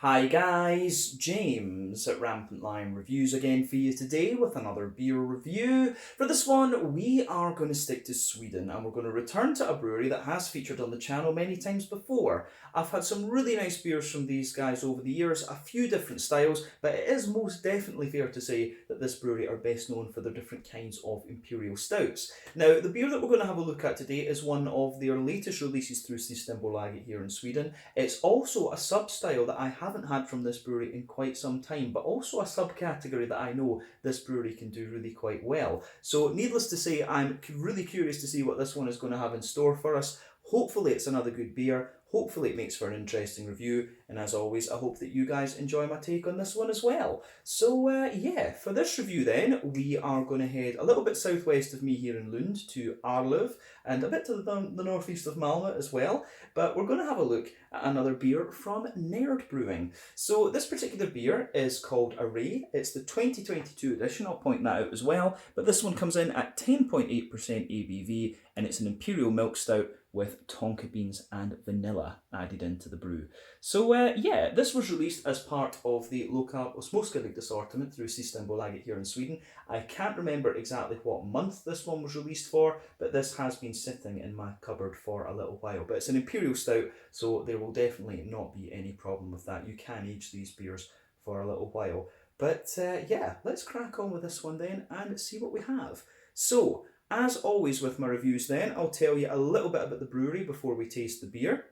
Hi guys, James at Rampant Lion Reviews again for you today with another beer review. For this one, we are going to stick to Sweden and we're going to return to a brewery that has featured on the channel many times before. I've had some really nice beers from these guys over the years, a few different styles, but it is most definitely fair to say that this brewery are best known for their different kinds of Imperial Stouts. Now, the beer that we're going to have a look at today is one of their latest releases through Systembolaget here in Sweden. It's also a sub-style that I haven't had from this brewery in quite some time, but also a subcategory that I know this brewery can do really quite well. So needless to say, I'm really curious to see what this one is going to have in store for us. Hopefully it's another good beer. Hopefully it makes for an interesting review, and as always, I hope that you guys enjoy my take on this one as well. So yeah, for this review then, we are going to head a little bit southwest of me here in Lund to Arlöv, and a bit to the northeast of Malmö as well, but we're going to have a look at another beer from Nerd Brewing. So this particular beer is called Array. It's the 2022 edition, I'll point that out as well, but this one comes in at 10.8% ABV, and it's an Imperial milk stout with tonka beans and vanilla added into the brew. So yeah, this was released as part of the local Småskaligt assortment through Systembolaget here in Sweden. I can't remember exactly what month this one was released for, but this has been sitting in my cupboard for a little while. But it's an Imperial Stout, so there will definitely not be any problem with that. You can age these beers for a little while. But yeah, let's crack on with this one then and see what we have. So, as always with my reviews then, I'll tell you a little bit about the brewery before we taste the beer.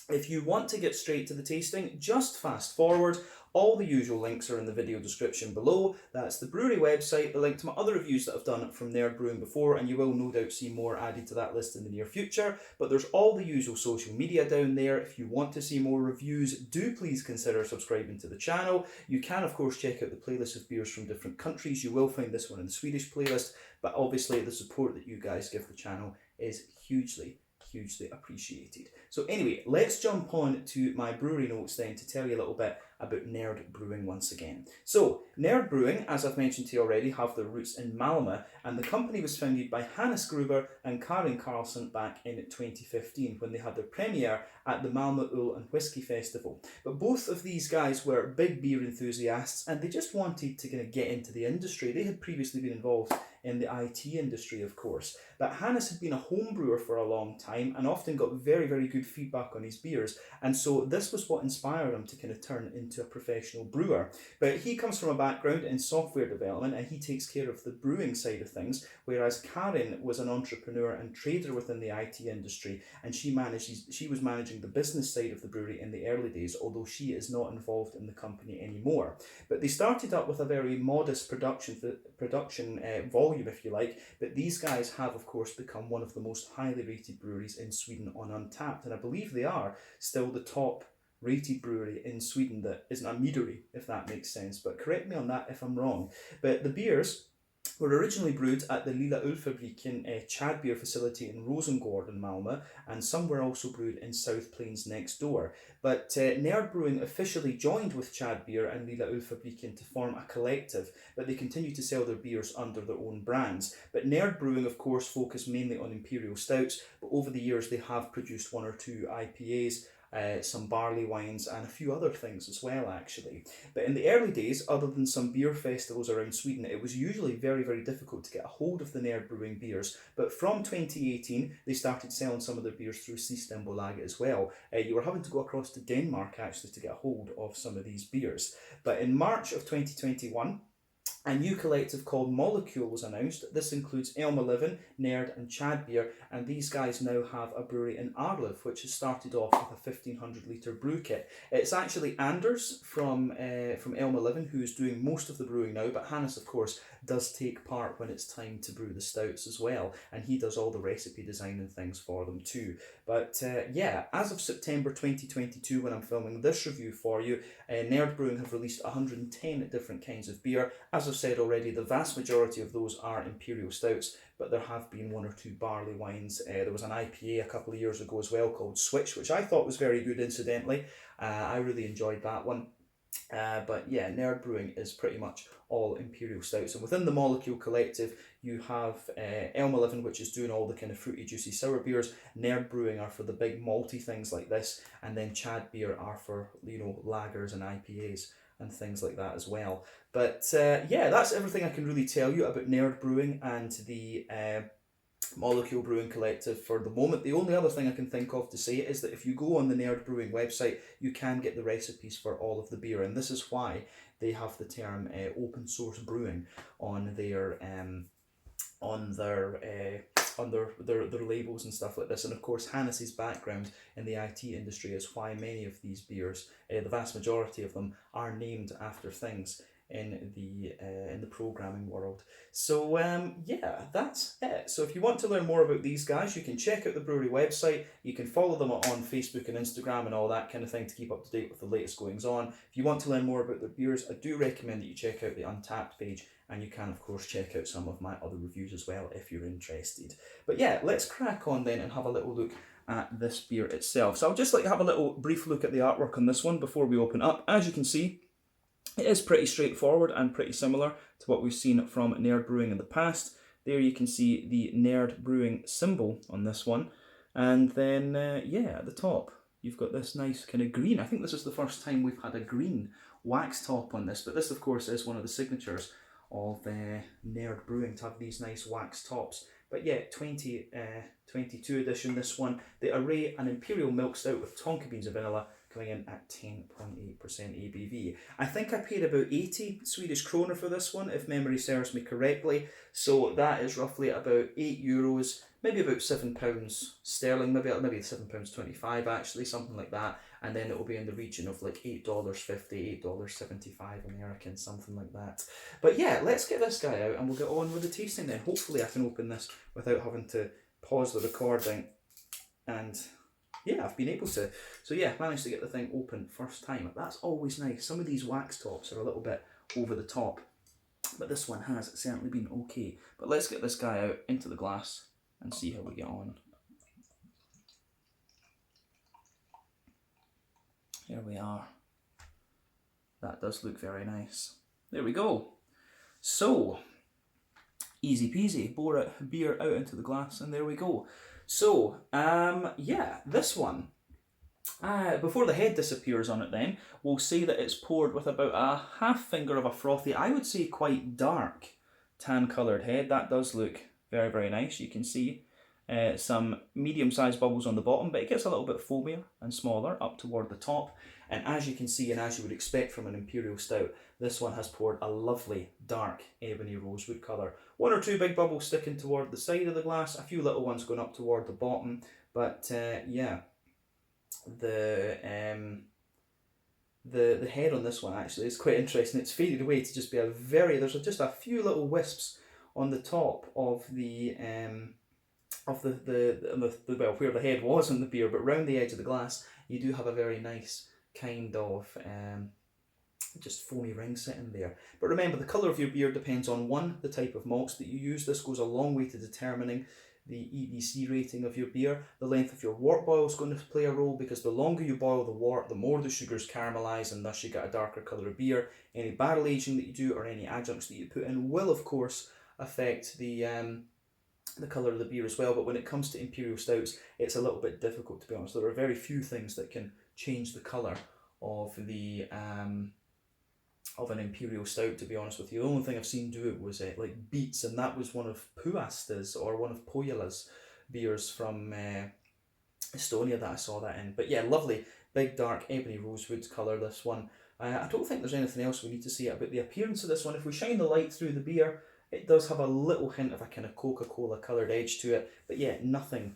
If you want to get straight to the tasting, just fast forward. All the usual links are in the video description below. That's the brewery website, the link to my other reviews that I've done from Nerd Brewing before, and you will no doubt see more added to that list in the near future. But there's all the usual social media down there. If you want to see more reviews, do please consider subscribing to the channel. You can of course check out the playlist of beers from different countries. You will find this one in the Swedish playlist, but obviously the support that you guys give the channel is hugely appreciated. So anyway, let's jump on to my brewery notes then to tell you a little bit about Nerd Brewing once again. So, Nerd Brewing, as I've mentioned to you already, have their roots in Malmö, and the company was founded by Hannes Gruber and Karin Karlsson back in 2015 when they had their premiere at the Malmö Öl and Whiskey Festival. But both of these guys were big beer enthusiasts, and they just wanted to kind of get into the industry. They had previously been involved in the IT industry, of course. But Hannes had been a home brewer for a long time and often got very good feedback on his beers. And so this was what inspired him to kind of turn into a professional brewer. But he comes from a background in software development and he takes care of the brewing side of things, whereas Karin was an entrepreneur and trader within the IT industry, and she was managing the business side of the brewery in the early days, although she is not involved in the company anymore. But they started up with a very modest production volume, if you like, but these guys have of course become one of the most highly rated breweries in Sweden on Untappd, and I believe they are still the top rated brewery in Sweden that isn't a meadery, if that makes sense, but correct me on that if I'm wrong. But the beers were originally brewed at the Lilla Ölfabriken Chad beer facility in Rosengård in Malmö, and some were also brewed in South Plains next door. But Nerd Brewing officially joined with Chad Beer and Lilla Ölfabriken to form a collective, but they continue to sell their beers under their own brands. But Nerd Brewing, of course, focus mainly on Imperial Stouts, but over the years they have produced one or two IPAs, some barley wines and a few other things as well actually. But in the early days, other than some beer festivals around Sweden, it was usually very difficult to get a hold of the Nerd Brewing beers. But from 2018 they started selling some of their beers through Systembolaget as well. You were having to go across to Denmark actually to get a hold of some of these beers. But in March of 2021, a new collective called Molecule was announced. This includes Elm 11, Nerd and Chad Beer, and these guys now have a brewery in Arlöv, which has started off with a 1500 litre brew kit. It's actually Anders from Elm 11 who is doing most of the brewing now, but Hannes of course does take part when it's time to brew the stouts as well, and he does all the recipe design and things for them too. But yeah, as of September 2022 when I'm filming this review for you, Nerd Brewing have released 110 different kinds of beer. As I've said already, the vast majority of those are Imperial Stouts, but there have been one or two barley wines. There was an IPA a couple of years ago as well called Switch, which I thought was very good incidentally. I really enjoyed that one. But yeah, Nerd Brewing is pretty much all Imperial Stouts. And within the Molecule Collective, you have Elm 11, which is doing all the kind of fruity, juicy sour beers. Nerd Brewing are for the big malty things like this. And then Chad Beer are for, you know, lagers and IPAs and things like that as well. But yeah, that's everything I can really tell you about Nerd Brewing and the Molecule Brewing Collective for the moment. The only other thing I can think of to say is that if you go on the Nerd Brewing website, you can get the recipes for all of the beer, and this is why they have the term open source brewing on their their labels and stuff like this. And of course, Hannes's background in the IT industry is why many of these beers, the vast majority of them, are named after things in the programming world. So yeah, that's it. So if you want to learn more about these guys, you can check out the brewery website. You can follow them on Facebook and Instagram and all that kind of thing to keep up to date with the latest goings on. If you want to learn more about their beers, I do recommend that you check out the Untappd page, and you can of course check out some of my other reviews as well if you're interested. But yeah, let's crack on then and have a little look at this beer itself. So I'll just like to have a little brief look at the artwork on this one before we open up. As you can see, it is pretty straightforward and pretty similar to what we've seen from Nerd Brewing in the past. There you can see the Nerd Brewing symbol on this one. And then, yeah, at the top, you've got this nice kind of green. I think this is the first time we've had a green wax top on this. But this, of course, is one of the signatures of Nerd Brewing, to have these nice wax tops. But yeah, 2022 edition, this one. The Array, an Imperial Milk Stout with Tonka beans and vanilla, coming in at 10.8% ABV. I think I paid about 80 Swedish kroner for this one, if memory serves me correctly. So that is roughly about €8, maybe about £7 sterling, maybe £7.25 actually, something like that. And then it will be in the region of like $8.50, $8.75 American, something like that. But yeah, let's get this guy out and we'll get on with the tasting then. Hopefully I can open this without having to pause the recording. And yeah, I've been able to. So yeah, managed to get the thing open first time. That's always nice. Some of these wax tops are a little bit over the top, but this one has certainly been okay. But let's get this guy out into the glass and see how we get on. Here we are. That does look very nice. There we go. So, easy peasy. Pour a beer out into the glass and there we go. So, yeah, this one, before the head disappears on it then, we'll say that it's poured with about a half finger of a frothy, I would say quite dark tan coloured head. That does look very, very nice. You can see some medium-sized bubbles on the bottom, but it gets a little bit foamier and smaller up toward the top. And as you can see, and as you would expect from an Imperial Stout, this one has poured a lovely dark ebony rosewood colour. One or two big bubbles sticking toward the side of the glass, a few little ones going up toward the bottom. But yeah, the head on this one actually is quite interesting. It's faded away to just be there's just a few little wisps on the top of the well, where the head was on the beer, but round the edge of the glass you do have a very nice kind of just foamy ring sitting there. But remember, the colour of your beer depends on one, the type of malts that you use. This goes a long way to determining the EBC rating of your beer. The length of your wort boil is going to play a role, because the longer you boil the wort, the more the sugars caramelise, and thus you get a darker colour of beer. Any barrel aging that you do or any adjuncts that you put in will of course affect the colour of the beer as well. But when it comes to Imperial Stouts, it's a little bit difficult, to be honest. There are very few things that can change the colour of the of an Imperial Stout, to be honest with you. The only thing I've seen do it was like Beats, and that was one of Puasta's or one of Pojala's beers from Estonia that I saw that in. But yeah, lovely big dark ebony rosewood colour, this one. I don't think there's anything else we need to say about the appearance of this one. If we shine the light through the beer, it does have a little hint of a kind of Coca-Cola coloured edge to it, but yeah, nothing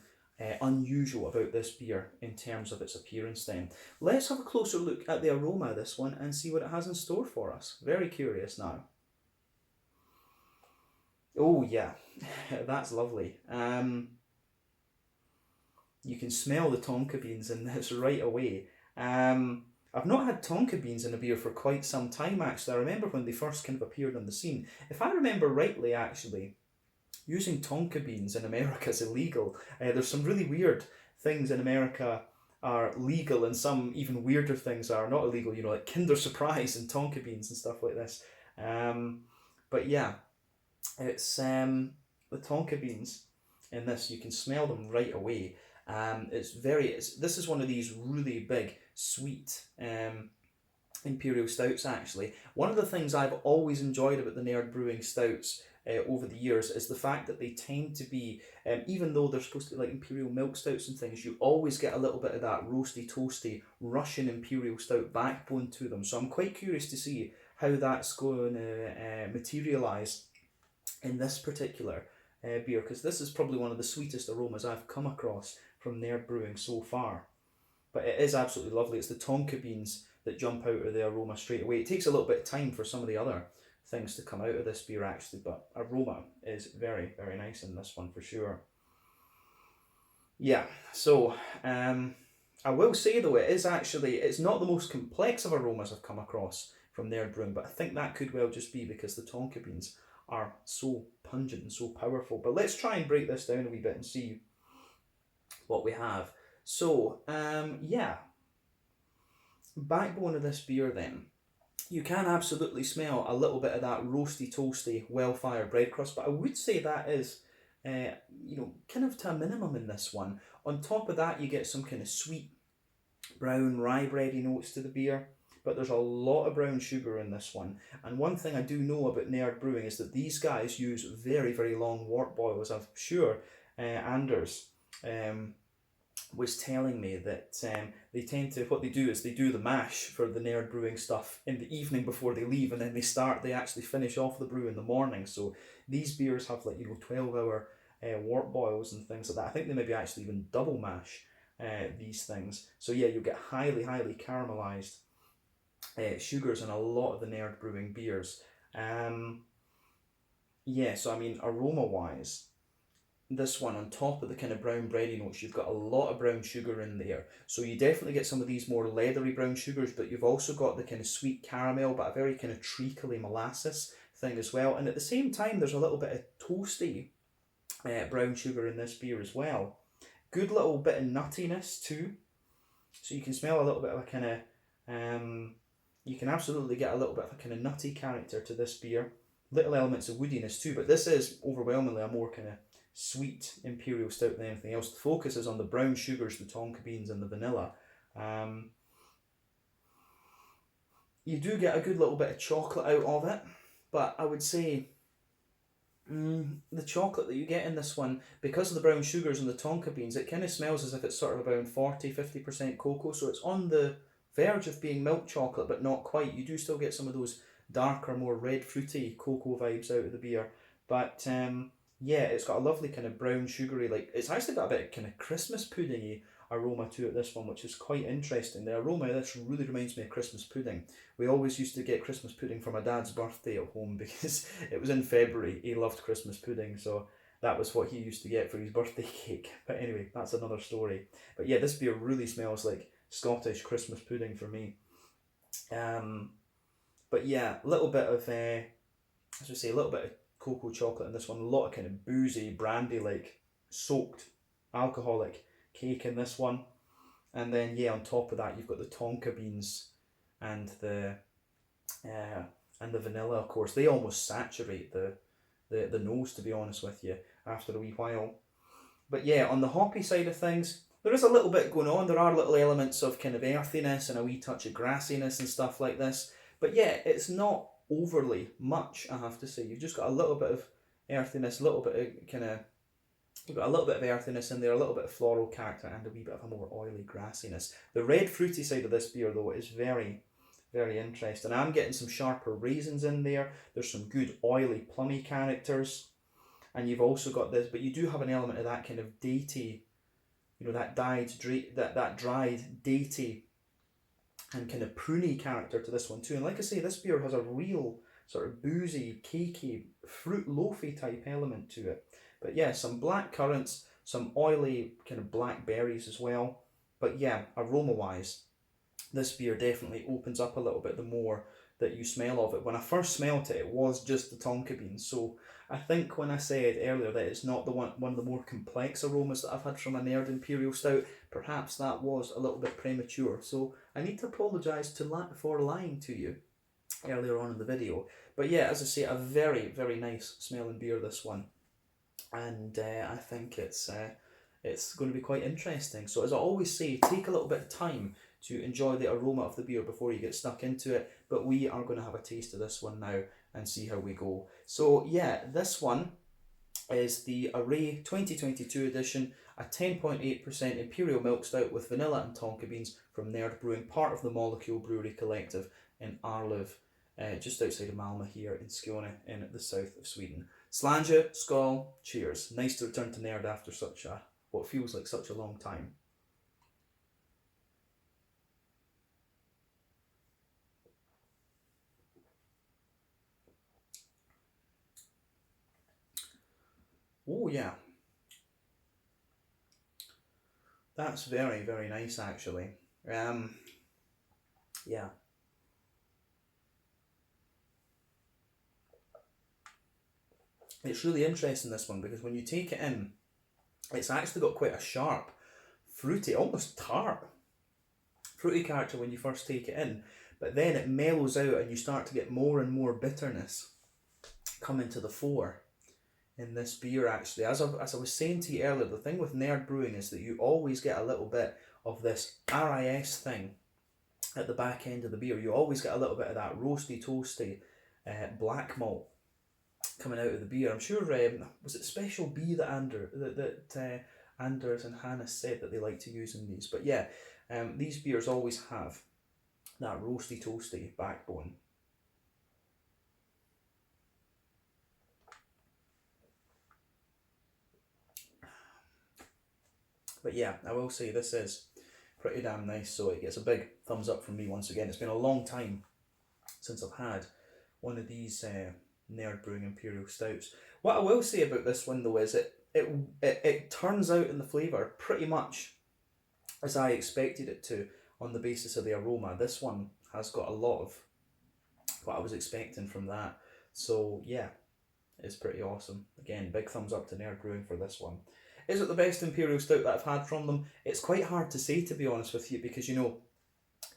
unusual about this beer in terms of its appearance then. Let's have a closer look at the aroma of this one and see what it has in store for us. Very curious now. Oh yeah, that's lovely. You can smell the Tonka beans in this right away. I've not had Tonka beans in a beer for quite some time actually. I remember when they first kind of appeared on the scene. If I remember rightly actually, using Tonka beans in America is illegal. There's some really weird things in America are legal and some even weirder things are not illegal, you know, like Kinder Surprise and Tonka beans and stuff like this. But yeah, it's the Tonka beans in this, you can smell them right away. This is one of these really big, sweet Imperial Stouts actually. One of the things I've always enjoyed about the Nerd Brewing Stouts over the years is the fact that they tend to be, even though they're supposed to be like Imperial Milk Stouts and things, you always get a little bit of that roasty, toasty Russian Imperial Stout backbone to them. So I'm quite curious to see how that's going to materialise in this particular beer, because this is probably one of the sweetest aromas I've come across from Nerd Brewing so far. But it is absolutely lovely. It's the Tonka beans that jump out of the aroma straight away. It takes a little bit of time for some of the other things to come out of this beer actually, but aroma is very, very nice in this one for sure. Yeah, so I will say though, it's not the most complex of aromas I've come across from Nerd Brewing, but I think that could well just be because the Tonka beans are so pungent and so powerful. But let's try and break this down a wee bit and see what we have. So, yeah, backbone of this beer then. You can absolutely smell a little bit of that roasty, toasty, well-fired bread crust, but I would say that is, you know, kind of to a minimum in this one. On top of that, you get some kind of sweet, brown, rye bready notes to the beer, but there's a lot of brown sugar in this one. And one thing I do know about Nerd Brewing is that these guys use very, very long wort boils. I'm sure Anders was telling me that they tend to, what they do is they do the mash for the Nerd Brewing stuff in the evening before they leave, and then they actually finish off the brew in the morning. So these beers have 12-hour wort boils and things like that. I think they maybe actually even double mash these things. So yeah, you'll get highly, highly caramelized sugars in a lot of the Nerd Brewing beers. Yeah, so I mean, aroma wise, this one, on top of the kind of brown bready notes, you've got a lot of brown sugar in there. So you definitely get some of these more leathery brown sugars, but you've also got the kind of sweet caramel, but a very kind of treacly molasses thing as well. And at the same time, there's a little bit of toasty brown sugar in this beer as well. Good little bit of nuttiness too. So you can smell a little bit of a kind of, you can absolutely get a little bit of a kind of nutty character to this beer. Little elements of woodiness too, but this is overwhelmingly a more kind of sweet Imperial Stout than anything else. The focus is on the brown sugars, the Tonka beans and the vanilla. You do get a good little bit of chocolate out of it, but I would say the chocolate that you get in this one, because of the brown sugars and the Tonka beans, it kind of smells as if it's sort of around 40-50% cocoa, so it's on the verge of being milk chocolate, but not quite. You do still get some of those darker, more red fruity cocoa vibes out of the beer, but yeah, it's got a lovely kind of brown sugary, it's actually got a bit of kind of Christmas puddingy aroma to it, this one, which is quite interesting. The aroma of this really reminds me of Christmas pudding. We always used to get Christmas pudding for my dad's birthday at home because it was in February. He loved Christmas pudding, so that was what he used to get for his birthday cake. But anyway, that's another story. But yeah, this beer really smells like Scottish Christmas pudding for me. But yeah, a little bit of, as we say, a little bit of cocoa chocolate in this one, a lot of kind of boozy, brandy-like, soaked, alcoholic cake in this one. And then, yeah, on top of that, you've got the Tonka beans and the vanilla, of course. They almost saturate the nose, to be honest with you, after a wee while. But yeah, on the hoppy side of things, there is a little bit going on. There are little elements of kind of earthiness and a wee touch of grassiness and stuff like this. But yeah, it's not overly much, I have to say. You've just got a little bit of earthiness, a little bit of kind of, you've got a little bit of earthiness in there, a little bit of floral character, and a wee bit of a more oily grassiness. The red fruity side of this beer, though, is very, very interesting. I'm getting some sharper raisins in there. There's some good oily, plummy characters. And you've also got this, but you do have an element of that kind of datey, you know, that dried, datey, and kind of pruny character to this one too. And like I say, this beer has a real sort of boozy, cakey, fruit loafy type element to it. But yeah, some black currants, some oily kind of black berries as well. But yeah, aroma wise, this beer definitely opens up a little bit the more that you smell of it. When I first smelt it, it was just the Tonka beans. So I think when I said earlier that it's not the one of the more complex aromas that I've had from a Nerd Imperial Stout, perhaps that was a little bit premature. So I need to apologise for lying to you earlier on in the video. But yeah, as I say, a very, very nice smelling beer, this one. And I think it's going to be quite interesting. So as I always say, take a little bit of time to enjoy the aroma of the beer before you get stuck into it. But we are going to have a taste of this one now and see how we go. So yeah, this one is the Array 2022 edition, a 10.8% Imperial Milk Stout with vanilla and Tonka beans from Nerd Brewing, part of the Molecule Brewery Collective in Arlöv, just outside of Malmö here in Skåne in the south of Sweden. Slanje, skål, cheers. Nice to return to Nerd after what feels like such a long time. Oh yeah, that's very, very nice actually. Yeah. It's really interesting, this one, because when you take it in, it's actually got quite a sharp, fruity, almost tart, fruity character when you first take it in, but then it mellows out and you start to get more and more bitterness coming to the fore in this beer actually. As I was saying to you earlier, the thing with Nerd Brewing is that you always get a little bit of this RIS thing at the back end of the beer. You always get a little bit of that roasty, toasty black malt coming out of the beer. I'm sure, was it Special B that Anders and Hannah said that they like to use in these. But yeah, these beers always have that roasty, toasty backbone. But yeah, I will say this is pretty damn nice, so it gets a big thumbs up from me once again. It's been a long time since I've had one of these Nerd Brewing Imperial Stouts. What I will say about this one though is it turns out in the flavour pretty much as I expected it to on the basis of the aroma. This one has got a lot of what I was expecting from that. So yeah, it's pretty awesome. Again, big thumbs up to Nerd Brewing for this one. Is it the best Imperial Stout that I've had from them? It's quite hard to say, to be honest with you, because, you know,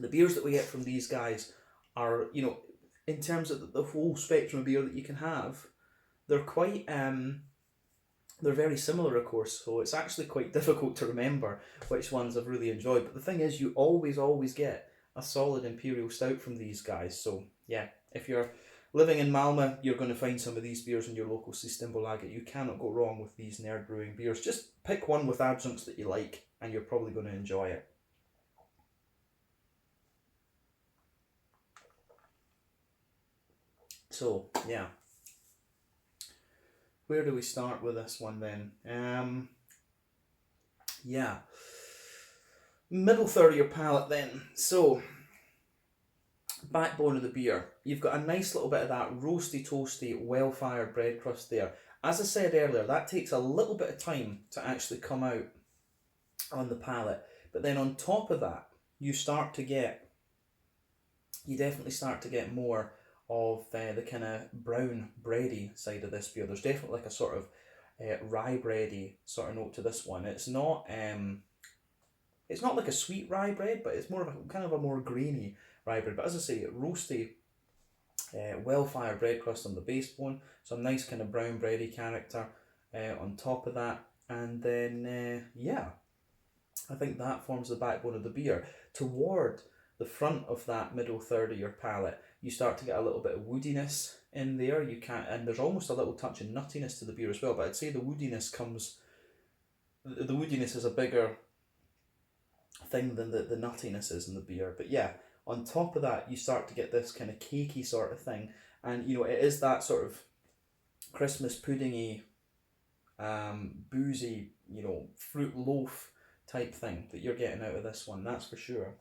the beers that we get from these guys are, you know, in terms of the whole spectrum of beer that you can have, they're quite, they're very similar, of course, so it's actually quite difficult to remember which ones I've really enjoyed. But the thing is, you always get a solid Imperial Stout from these guys. So, yeah, if you're living in Malmö, you're going to find some of these beers in your local Systembolaget. You cannot go wrong with these Nerd Brewing beers. Just pick one with adjuncts that you like, and you're probably going to enjoy it. So, yeah. Where do we start with this one then? Yeah. Middle third of your palate then. So, backbone of the beer. You've got a nice little bit of that roasty, toasty, well-fired bread crust there. As I said earlier, that takes a little bit of time to actually come out on the palate. But then on top of that, you definitely start to get more of the kind of brown bready side of this beer. There's definitely like a sort of rye bready sort of note to this one. It's not like a sweet rye bread, but it's more of a kind of a more grainy rye bread. But as I say, roasty, well-fired bread crust on the base bone, some nice kind of brown bready character on top of that, and then yeah, I think that forms the backbone of the beer. Toward the front of that middle third of your palate, you start to get a little bit of woodiness in there. And there's almost a little touch of nuttiness to the beer as well. But I'd say the woodiness is a bigger thing than the nuttiness is in the beer. But yeah, on top of that, you start to get this kind of cakey sort of thing, and you know, it is that sort of Christmas puddingy, boozy, you know, fruit loaf type thing that you're getting out of this one. That's for sure.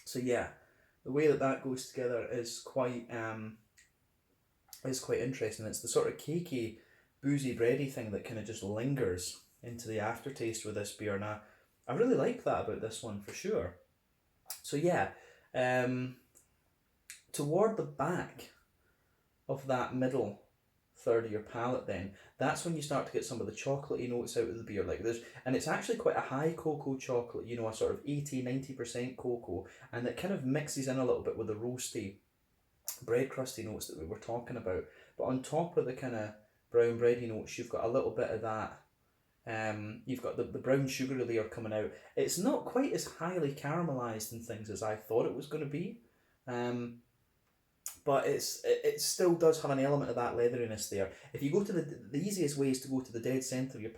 So yeah, the way that goes together is quite interesting. It's the sort of cakey boozy bready thing that kind of just lingers into the aftertaste with this beer, and I really like that about this one for sure. So yeah, toward the back of that middle third of your palate, then that's when you start to get some of the chocolatey notes out of the beer. Like and it's actually quite a high cocoa chocolate, you know, a sort of 80-90% cocoa, and it kind of mixes in a little bit with the roasty, bread crusty notes that we were talking about. But on top of the kind of brown bready notes, you've got a little bit of that. You've got the brown sugary layer coming out. It's not quite as highly caramelized and things as I thought it was going to be. But it still does have an element of that leatheriness there. If you go to the easiest way is to go to the dead centre of your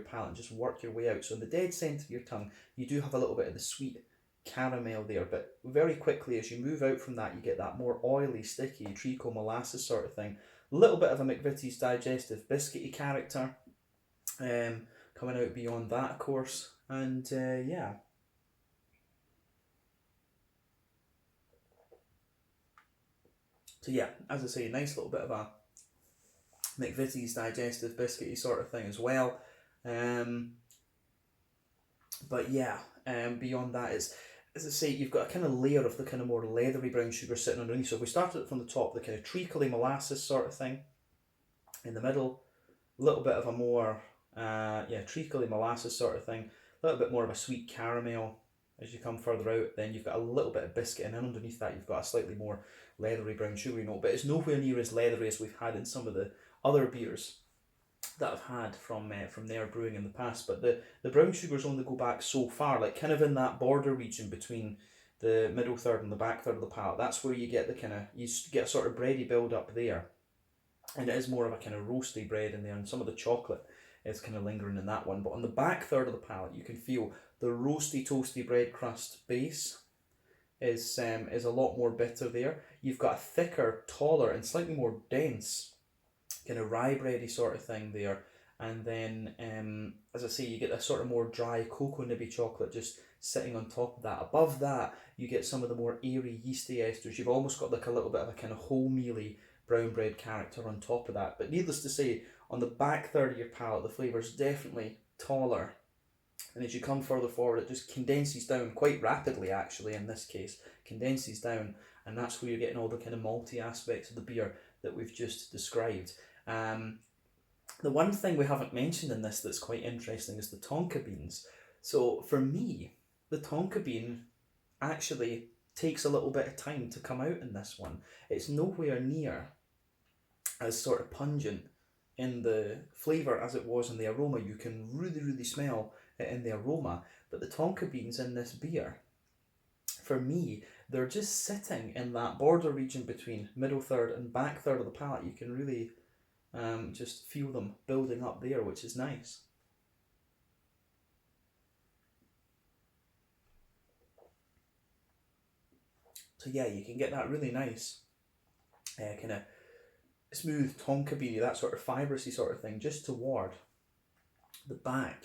palate and just work your way out. So in the dead centre of your tongue, you do have a little bit of the sweet caramel there, but very quickly as you move out from that, you get that more oily, sticky, treacle molasses sort of thing. A little bit of a McVitie's digestive biscuity character coming out beyond that, of course, and yeah. So yeah, as I say, nice little bit of a McVitie's digestive biscuity sort of thing as well. But yeah, beyond that is, as I say, you've got a kind of layer of the kind of more leathery brown sugar sitting underneath. So if we started it from the top, the kind of treacly molasses sort of thing. In the middle, a little bit of a more, treacly molasses sort of thing. A little bit more of a sweet caramel as you come further out. Then you've got a little bit of biscuit, and then underneath that you've got a slightly more leathery brown sugary note. But it's nowhere near as leathery as we've had in some of the other beers that I've had from their brewing in the past. But the brown sugars only go back so far, like kind of in that border region between the middle third and the back third of the palate. That's where you get the kind of, you get a sort of bready build up there, and it is more of a kind of roasty bread in there, and some of the chocolate is kind of lingering in that one. But on the back third of the palate, you can feel the roasty toasty bread crust base is a lot more bitter there. You've got a thicker, taller, and slightly more dense kind of rye bready sort of thing there, and then as I say, you get a sort of more dry cocoa nibby chocolate just sitting on top of that. Above that, you get some of the more airy yeasty esters. You've almost got like a little bit of a kind of wholemeally brown bread character on top of that. But needless to say, on the back third of your palate, the flavour's definitely taller, and as you come further forward, it just condenses down quite rapidly, actually, in this case, condenses down, and that's where you're getting all the kind of malty aspects of the beer that we've just described. The one thing we haven't mentioned in this that's quite interesting is the Tonka beans. So for me, the Tonka bean actually takes a little bit of time to come out in this one. It's nowhere near as sort of pungent in the flavour as it was in the aroma. You can really smell it in the aroma, but the Tonka beans in this beer, for me, they're just sitting in that border region between middle third and back third of the palate. You can really just feel them building up there, which is nice. So yeah, you can get that really nice kind of smooth Tonka beanie, that sort of fibrousy sort of thing, just toward the back,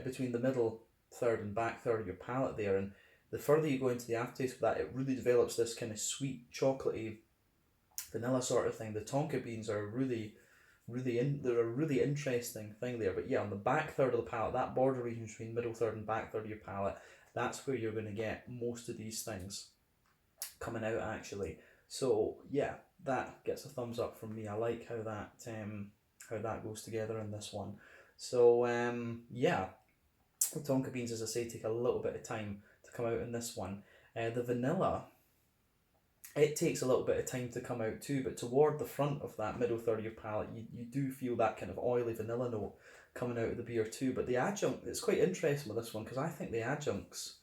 between the middle third and back third of your palate there. And the further you go into the aftertaste of that, it really develops this kind of sweet, chocolatey, vanilla sort of thing. The Tonka beans are they're a really interesting thing there. But yeah, on the back third of the palate, that border region between middle third and back third of your palate, that's where you're going to get most of these things coming out, actually. So yeah, that gets a thumbs up from me. I like how that goes together in this one. So yeah, the Tonka beans, as I say, take a little bit of time to come out in this one. The vanilla, it takes a little bit of time to come out too, but toward the front of that middle third of your palate, you do feel that kind of oily vanilla note coming out of the beer too. But the adjunct, it's quite interesting with this one, because I think the adjuncts,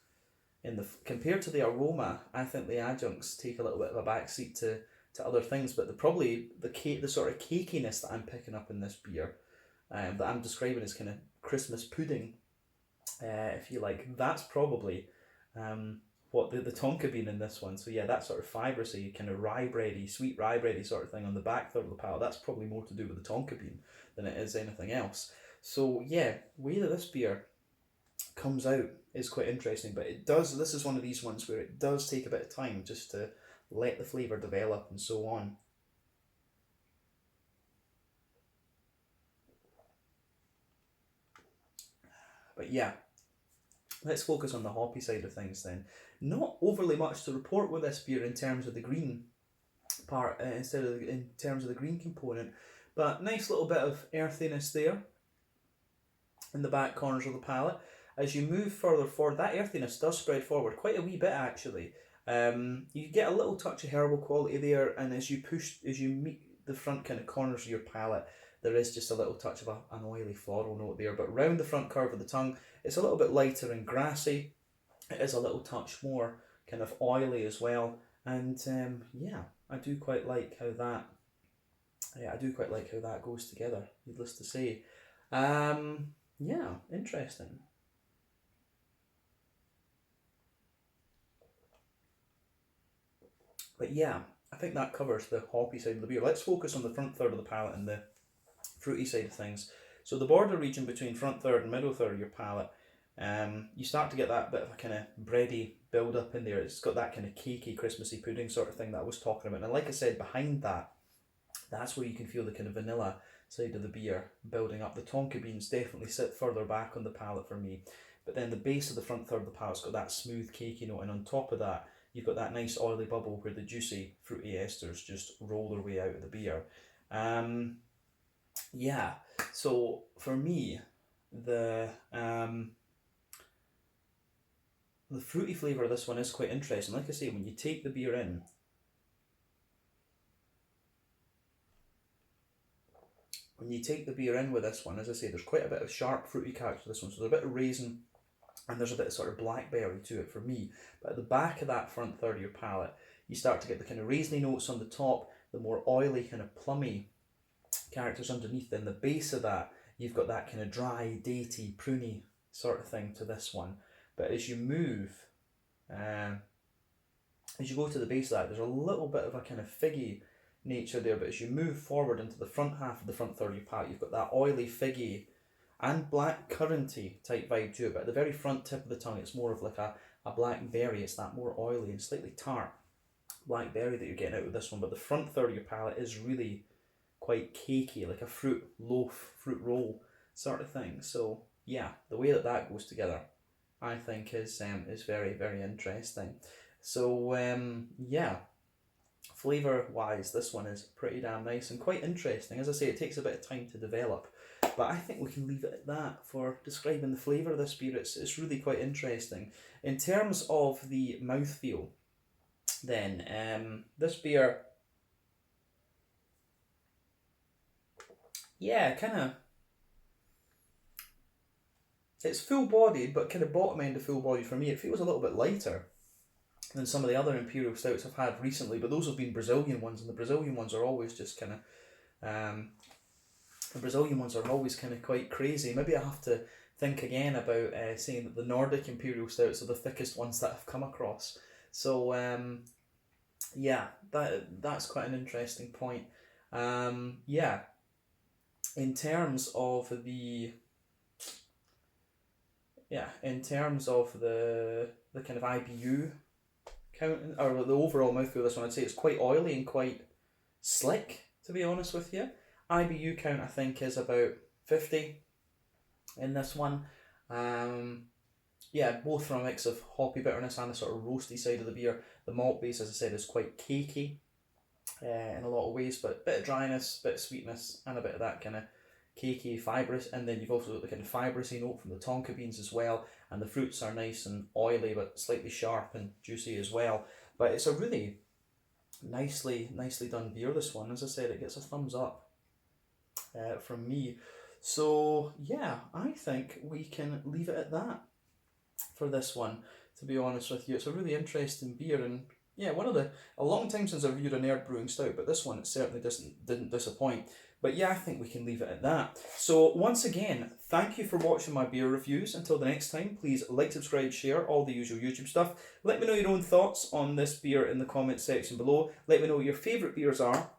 compared to the aroma, I think the adjuncts take a little bit of a backseat to other things. But the sort of cakiness that I'm picking up in this beer, that I'm describing as kind of Christmas pudding, if you like, that's probably what the Tonka bean in this one. So yeah, that sort of fibrousy, kind of rye bready, sweet rye bready sort of thing on the back third of the palate, that's probably more to do with the Tonka bean than it is anything else. So yeah, the way that this beer comes out is quite interesting, but this is one of these ones where it does take a bit of time just to let the flavour develop and so on. But yeah, let's focus on the hoppy side of things then. Not overly much to report with this beer in terms of the green part, in terms of the green component, but nice little bit of earthiness there in the back corners of the palate. As you move further forward, that earthiness does spread forward quite a wee bit actually. You get a little touch of herbal quality there, and as you meet the front kind of corners of your palate, there is just a little touch of an oily floral note there. But round the front curve of the tongue, it's a little bit lighter and grassy. It is a little touch more kind of oily as well, and yeah, I do quite like how that. Yeah, I do quite like how that goes together. Needless to say, yeah, interesting. But yeah, I think that covers the hoppy side of the beer. Let's focus on the front third of the palate and the fruity side of things. So the border region between front third and middle third of your palate, you start to get that bit of a kind of bready build up in there. It's got that kind of cakey, Christmassy pudding sort of thing that I was talking about. And like I said, behind that, that's where you can feel the kind of vanilla side of the beer building up. The Tonka beans definitely sit further back on the palate for me. But then the base of the front third of the palate's got that smooth, cakey note. And on top of that, you've got that nice oily bubble where the juicy, fruity esters just roll their way out of the beer. Yeah, so for me, the fruity flavour of this one is quite interesting. Like I say, when you take the beer in, with this one, as I say, there's quite a bit of sharp fruity character to this one. So there's a bit of raisin and there's a bit of sort of blackberry to it for me. But at the back of that front third of your palate, you start to get the kind of raisiny notes on the top, the more oily kind of plummy characters underneath. Then the base of that, you've got that kind of dry, datey, pruny sort of thing to this one. But as you move, as you go to the base of that, there's a little bit of a kind of figgy nature there. But as you move forward into the front half of the front third of your palate, you've got that oily, figgy, and black curranty type vibe to it. But at the very front tip of the tongue, it's more of like a blackberry. It's that more oily and slightly tart blackberry that you're getting out of this one. But the front third of your palate is really quite cakey, like a fruit loaf, fruit roll sort of thing. So yeah, the way that goes together, I think is very, very interesting. So yeah, flavour wise, this one is pretty damn nice and quite interesting. As I say, it takes a bit of time to develop, but I think we can leave it at that for describing the flavour of this beer. It's really quite interesting. In terms of the mouthfeel, then this beer, yeah, kind of, it's full bodied, but kind of bottom end of full bodied for me. It feels a little bit lighter than some of the other Imperial stouts I've had recently, but those have been Brazilian ones, and the Brazilian ones are always just kind of, quite crazy. Maybe I have to think again about saying that the Nordic Imperial stouts are the thickest ones that I've come across. So yeah, that's quite an interesting point. Yeah, in terms of the kind of IBU count, or the overall mouthfeel of this one, I'd say it's quite oily and quite slick, to be honest with you. IBU count, I think, is about 50 in this one. Yeah, both from a mix of hoppy bitterness and the sort of roasty side of the beer. The malt base, as I said, is quite cakey in a lot of ways, but a bit of dryness, bit of sweetness, and a bit of that kind of cakey, fibrous, and then you've also got the kind of fibrousy note from the Tonka beans as well, and the fruits are nice and oily, but slightly sharp and juicy as well. But it's a really nicely done beer, this one. As I said, it gets a thumbs up from me. So yeah, I think we can leave it at that for this one, to be honest with you. It's a really interesting beer, and yeah, a long time since I've reviewed a Nerd Brewing Stout, but this one, it certainly didn't disappoint. But yeah, I think we can leave it at that. So once again, thank you for watching my beer reviews. Until the next time, please like, subscribe, share, all the usual YouTube stuff. Let me know your own thoughts on this beer in the comments section below. Let me know what your favourite beers are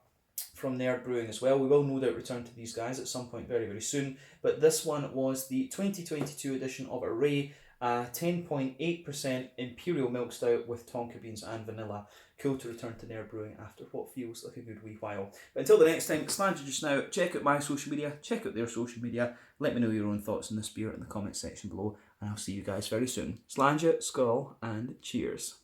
from Nerd Brewing as well. We will no doubt return to these guys at some point very, very soon. But this one was the 2022 edition of Array, 10.8% Imperial Milk Stout with Tonka beans and vanilla. Cool to return to Nair Brewing after what feels like a good wee while. But until the next time, Slanger just now. Check out my social media, check out their social media. Let me know your own thoughts on this beer in the comments section below, and I'll see you guys very soon. Slanger, skull, and cheers.